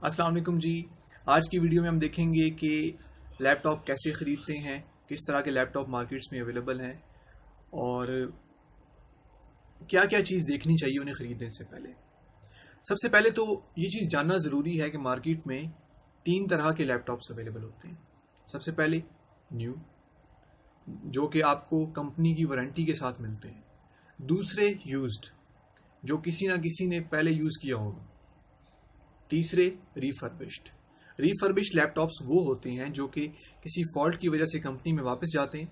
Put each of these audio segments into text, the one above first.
अस्सलाम वालेकुम जी। आज की वीडियो में हम देखेंगे कि लैपटॉप कैसे ख़रीदते हैं, किस तरह के लैपटॉप मार्केट्स में अवेलेबल हैं और क्या क्या चीज़ देखनी चाहिए उन्हें ख़रीदने से पहले। सबसे पहले तो ये चीज़ जानना ज़रूरी है कि मार्केट में 3 तरह के लैपटॉप्स अवेलेबल होते हैं। सबसे पहले न्यू, जो कि आपको कंपनी की वारंटी के साथ मिलते हैं। दूसरे यूज्ड, जो किसी ना किसी ने पहले यूज़ किया होगा। तीसरे रिफर्बिश्ड। रिफर्बिश्ड लैपटॉप्स वो होते हैं जो कि किसी फॉल्ट की वजह से कंपनी में वापस जाते हैं,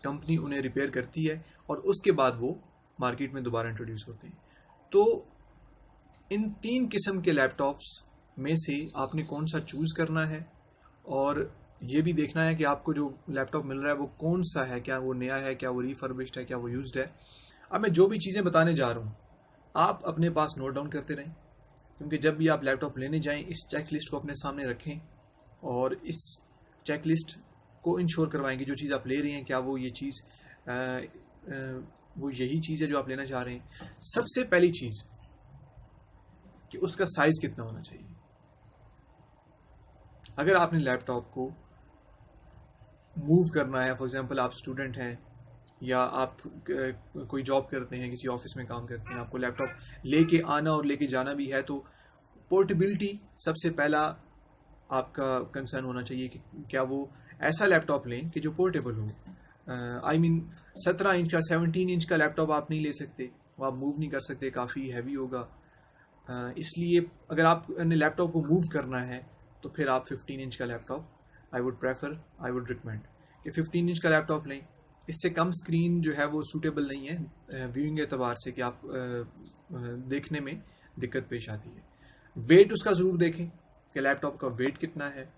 कंपनी उन्हें रिपेयर करती है और उसके बाद वो मार्केट में दोबारा इंट्रोड्यूस होते हैं। तो इन 3 किस्म के लैपटॉप्स में से आपने कौन सा चूज़ करना है और ये भी देखना है कि आपको जो लैपटॉप मिल रहा है वो कौन सा है, क्या वो नया है, क्या वो रिफर्बिश्ड है, क्या वो यूज्ड है। अब मैं जो भी चीज़ें बताने जा रहा हूँ आप अपने पास नोट डाउन करते रहें, क्योंकि जब भी आप लैपटॉप लेने जाएं इस चेक लिस्ट को अपने सामने रखें और इस चेक लिस्ट को इंश्योर करवाएंगे जो चीज़ आप ले रहे हैं क्या वो ये चीज़ वो यही चीज़ है जो आप लेना चाह रहे हैं। सबसे पहली चीज़ कि उसका साइज़ कितना होना चाहिए। अगर आपने लैपटॉप को मूव करना है, फॉर एग्जांपल आप स्टूडेंट हैं या आप कोई जॉब करते हैं, किसी ऑफिस में काम करते हैं, आपको लैपटॉप लेके आना और लेके जाना भी है, तो पोर्टेबिलिटी सबसे पहला आपका कंसर्न होना चाहिए कि क्या वो ऐसा लैपटॉप लें कि जो पोर्टेबल हो। आई मीन 17 इंच का 17 इंच का लैपटॉप आप नहीं ले सकते, वो आप मूव नहीं कर सकते, काफ़ी हैवी होगा। इसलिए अगर आपने लैपटॉप को मूव करना है तो फिर आप 15 इंच का लैपटॉप आई वुड रिकमेंड कि 15 इंच का लैपटॉप लें। इससे कम स्क्रीन जो है वो सूटेबल नहीं है व्यूइंग एतबार से कि आप देखने में दिक्कत पेश आती है। वेट उसका ज़रूर देखें कि लैपटॉप का वेट कितना है,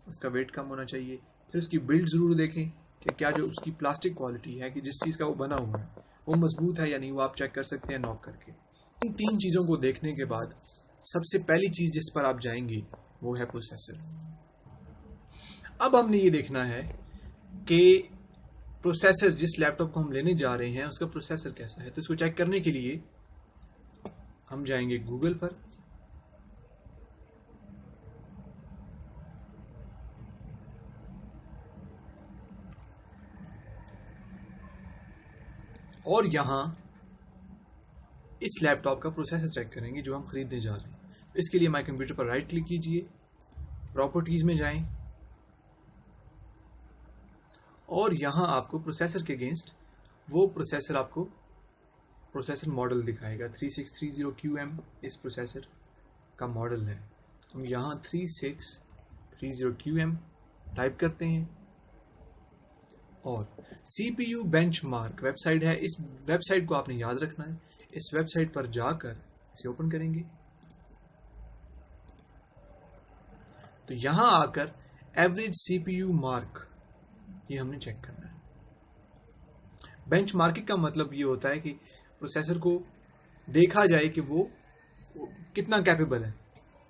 उसका वेट कम होना चाहिए। फिर उसकी बिल्ड ज़रूर देखें कि क्या जो उसकी प्लास्टिक क्वालिटी है कि जिस चीज़ का वो बना हुआ है वो मजबूत है या नहीं, वो आप चेक कर सकते हैं नॉक करके। इन 3 चीज़ों को देखने के बाद सबसे पहली चीज़ जिस पर आप जाएंगे वो है प्रोसेसर। अब हमने ये देखना है कि प्रोसेसर जिस लैपटॉप को हम लेने जा रहे हैं उसका प्रोसेसर कैसा है। तो इसको चेक करने के लिए हम जाएंगे गूगल पर और यहां इस लैपटॉप का प्रोसेसर चेक करेंगे जो हम खरीदने जा रहे हैं। तो इसके लिए माय कंप्यूटर पर राइट क्लिक कीजिए, प्रॉपर्टीज में जाएं और यहां आपको प्रोसेसर के अगेंस्ट वो प्रोसेसर आपको प्रोसेसर मॉडल दिखाएगा। 3630QM इस प्रोसेसर का मॉडल है। हम यहां 3630QM टाइप करते हैं और CPU बेंचमार्क वेबसाइट है, इस वेबसाइट को आपने याद रखना है। इस वेबसाइट पर जाकर इसे ओपन करेंगे तो यहां आकर एवरेज CPU मार्क ये हमने चेक करना है। बेंचमार्किंग का मतलब ये होता है कि प्रोसेसर को देखा जाए कि वो कितना कैपेबल है।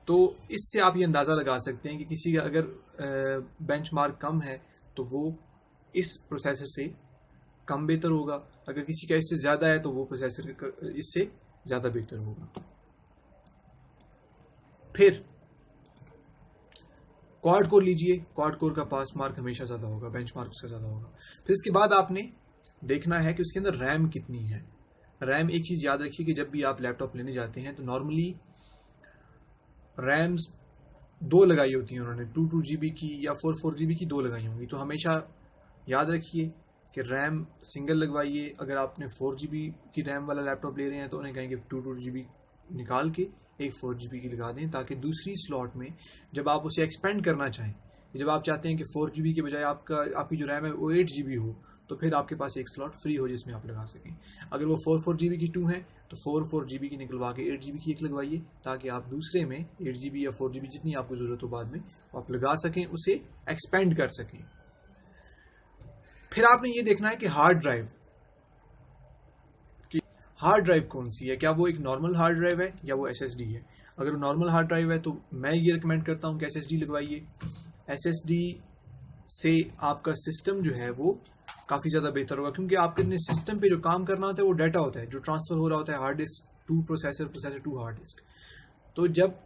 तो इससे आप ये अंदाज़ा लगा सकते हैं कि किसी का अगर बेंचमार्क कम है तो वो इस प्रोसेसर से कम बेहतर होगा, अगर किसी का इससे ज़्यादा है तो वो प्रोसेसर इससे ज़्यादा बेहतर होगा। फिर क्वाड कोर लीजिए, क्वाड कोर का पास मार्क हमेशा ज़्यादा होगा, बेंचमार्क उसका ज़्यादा होगा। फिर इसके बाद आपने देखना है कि उसके अंदर रैम कितनी है। रैम, एक चीज़ याद रखिए कि जब भी आप लैपटॉप लेने जाते हैं तो नॉर्मली रैम्स 2 लगाई होती हैं उन्होंने, 2 GB की या 4 GB की 2 लगाई होंगी। तो हमेशा याद रखिए कि रैम सिंगल लगवाइए। अगर आपने 4 GB की रैम वाला लैपटॉप ले रहे हैं तो उन्हें कहेंगे 2 GB निकाल के एक 4 GB की लगा दें, ताकि दूसरी स्लॉट में जब आप उसे एक्सपेंड करना चाहें, जब आप चाहते हैं कि 4 GB के बजाय आपकी जो रैम है वो 8 GB हो, तो फिर आपके पास एक स्लॉट फ्री हो जिसमें आप लगा सकें। अगर वो 4 GB की 2 है तो 4 GB की निकलवा के 8 GB की एक लगवाइए, ताकि आप दूसरे में 8 GB या 4 GB जितनी आपको ज़रूरत हो बाद में आप लगा सकें, उसे एक्सपेंड कर सकें। फिर आपने ये देखना है कि हार्ड ड्राइव कौन सी है, क्या वो एक नॉर्मल हार्ड ड्राइव है या वो SSD है। अगर वो नॉर्मल हार्ड ड्राइव है तो मैं ये रिकमेंड करता हूँ कि SSD लगवाइए। SSD से आपका सिस्टम जो है वो काफ़ी ज़्यादा बेहतर होगा, क्योंकि आपके सिस्टम पे जो काम करना होता है वो डाटा होता है जो ट्रांसफ़र हो रहा होता है hard disk to processor, processor to hard disk. तो जब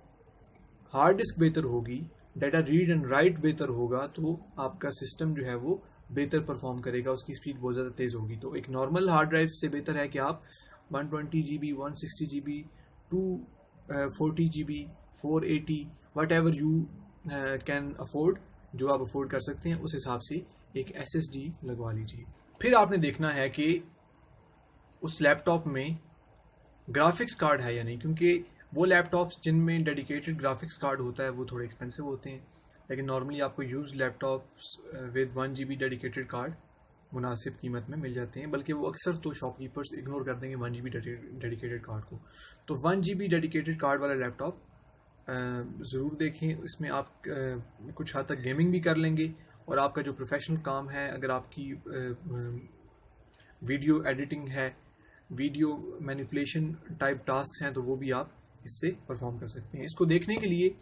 हार्ड डिस्क बेहतर होगी, डाटा रीड एंड राइट बेहतर होगा, तो आपका सिस्टम जो है वो बेहतर परफॉर्म करेगा, उसकी स्पीड बहुत ज़्यादा तेज़ होगी। तो एक नॉर्मल हार्ड ड्राइव से बेहतर है कि आप 120 GB, 160 GB, 240 GB, 480, what ever you can afford, जो आप अफोर्ड कर सकते हैं उस हिसाब से एक SSD लगवा लीजिए। फिर आपने देखना है कि उस लैपटॉप में ग्राफिक्स कार्ड है या नहीं, क्योंकि वो लैपटॉप्स जिनमें डेडिकेटेड ग्राफिक्स कार्ड होता है वो थोड़े एक्सपेंसिव होते हैं, लेकिन नॉर्मली आपको use laptops with 1 GB dedicated card मुनासिब कीमत में मिल जाते हैं, बल्कि वो अक्सर तो शॉपकीपर्स इग्नोर कर देंगे 1 GB डेडिकेटेड कार्ड को। तो 1 GB डेडिकेटेड कार्ड वाला लैपटॉप ज़रूर देखें, इसमें आप कुछ हद तक गेमिंग भी कर लेंगे, और आपका जो प्रोफेशनल काम है, अगर आपकी वीडियो एडिटिंग है, वीडियो मैनिपुलेशन टाइप टास्क हैं, तो वो भी आप इससे परफॉर्म कर सकते हैं। इसको देखने के लिए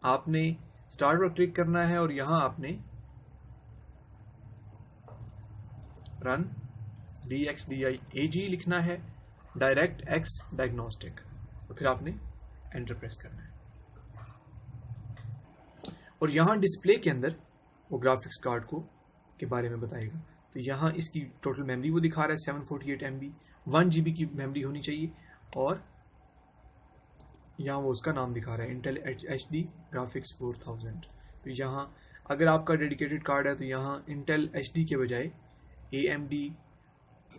आपने स्टार्ट पर क्लिक करना है और यहाँ आपने रन DXDIAG लिखना है, डायरेक्ट एक्स डायग्नोस्टिक, और फिर आपने एंटर प्रेस करना है। और यहाँ डिस्प्ले के अंदर वो ग्राफिक्स कार्ड को के बारे में बताएगा। तो यहाँ इसकी टोटल मेमोरी वो दिखा रहा है 748 MB, 1 GB की मेमोरी होनी चाहिए, और यहाँ वो उसका नाम दिखा रहा है इंटेल HD ग्राफिक्स 4000। तो यहाँ अगर आपका डेडिकेटेड कार्ड है तो यहाँ इंटेल HD के बजाय AMD,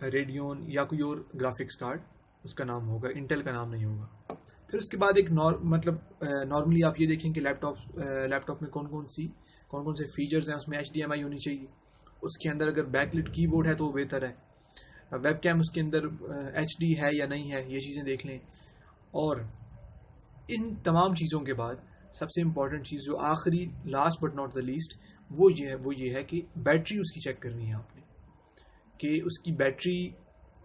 रेडियन या कोई और ग्राफिक्स कार्ड उसका नाम होगा, इंटेल का नाम नहीं होगा। फिर उसके बाद एक नॉर्मली आप ये देखें कि लैपटॉप में कौन कौन से फीचर्स हैं। उसमें HDMI होनी चाहिए, उसके अंदर अगर बैकलिट कीबोर्ड है तो वो बेहतर है, वेबकैम उसके अंदर HD है या नहीं है, ये चीज़ें देख लें। और इन तमाम चीज़ों के बाद सबसे इम्पॉर्टेंट चीज़ जो आखिरी, last but not the least, वो ये है कि बैटरी उसकी चेक करनी है आपने, कि उसकी बैटरी,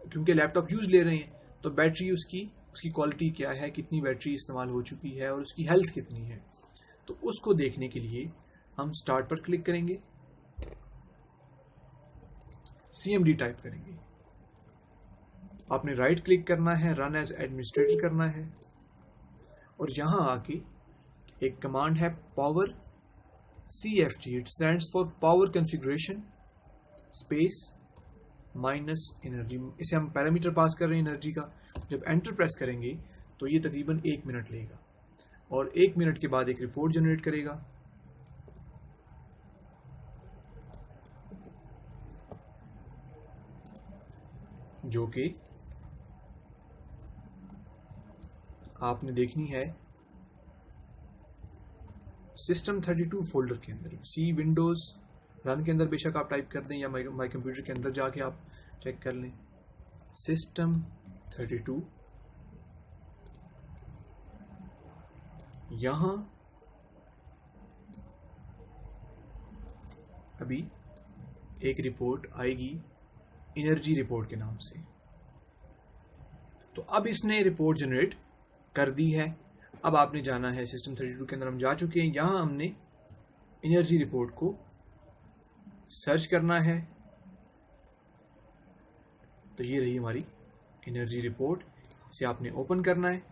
क्योंकि लैपटॉप यूज़ ले रहे हैं तो बैटरी उसकी क्वालिटी क्या है, कितनी बैटरी इस्तेमाल हो चुकी है और उसकी हेल्थ कितनी है। तो उसको देखने के लिए हम स्टार्ट पर क्लिक करेंगे, CMD टाइप करेंगे, आपने राइट क्लिक करना है, रन एज एडमिनिस्ट्रेटर करना है, और यहाँ आके एक कमांड है power CFG, it stands for power configuration space minus energy. इसे हम पैरामीटर पास कर रहे हैं एनर्जी का। जब एंटर प्रेस करेंगे तो ये तकरीबन 1 मिनट लेगा, और 1 मिनट के बाद एक रिपोर्ट जनरेट करेगा। जो कि आपने देखनी है सिस्टम 32 फोल्डर के अंदर, सी विंडोज रन के अंदर बेशक आप टाइप कर दें, या माई कंप्यूटर के अंदर जाके आप चेक कर लें। सिस्टम 32, यहाँ अभी एक रिपोर्ट आएगी एनर्जी रिपोर्ट के नाम से। तो अब इसने रिपोर्ट जनरेट कर दी है। अब आपने जाना है सिस्टम 32 के अंदर, हम जा चुके हैं, यहाँ हमने एनर्जी रिपोर्ट को सर्च करना है। तो ये रही हमारी एनर्जी रिपोर्ट, इसे आपने ओपन करना है।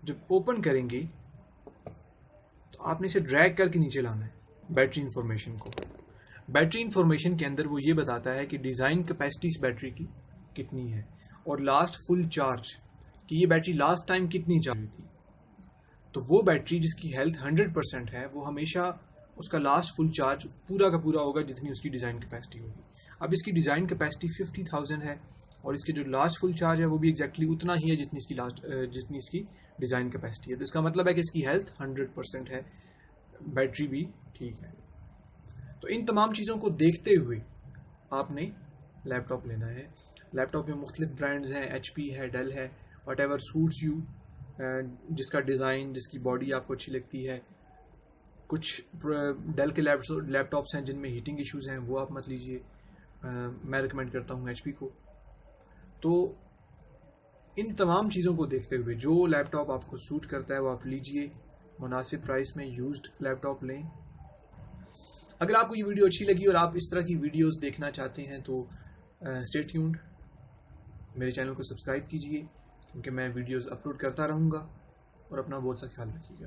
जब ओपन करेंगे तो आपने इसे ड्रैग करके नीचे लाना है बैटरी इंफॉर्मेशन को। बैटरी इंफॉर्मेशन के अंदर वो ये बताता है कि डिज़ाइन कैपेसिटी इस बैटरी की कितनी है, और लास्ट फुल चार्ज, कि ये बैटरी लास्ट टाइम कितनी चार्ज हुई थी। तो वो बैटरी जिसकी हेल्थ 100% है, वो हमेशा उसका लास्ट फुल चार्ज पूरा का पूरा होगा जितनी उसकी डिज़ाइन कैपेसिटी होगी। अब इसकी डिज़ाइन कैपेसिटी 50,000 है, और इसके जो लास्ट फुल चार्ज है वो भी एग्जैक्टली उतना ही है जितनी इसकी डिज़ाइन कैपेसिटी है। तो इसका मतलब है कि इसकी हेल्थ 100% है, बैटरी भी ठीक है। तो इन तमाम चीज़ों को देखते हुए आपने लैपटॉप लेना है। लैपटॉप में मुख्तलिफ ब्रांड्स हैं, HP है, डेल है, वट एवर सूट्स यू, जिसका डिज़ाइन, जिसकी बॉडी आपको अच्छी लगती है। कुछ डेल के लैपटॉप्स हैं जिनमें हीटिंग इश्यूज़ हैं, वो आप मत लीजिए, मैं रिकमेंड करता हूँ HP को। तो इन तमाम चीज़ों को देखते हुए जो लैपटॉप आपको सूट करता है वो आप लीजिए, मुनासिब प्राइस में यूज्ड लैपटॉप लें। अगर आपको ये वीडियो अच्छी लगी और आप इस तरह की वीडियोस देखना चाहते हैं तो स्टे ट्यून्ड, मेरे चैनल को सब्सक्राइब कीजिए, क्योंकि मैं वीडियोस अपलोड करता रहूँगा। और अपना बहुत सा ख्याल रखिएगा।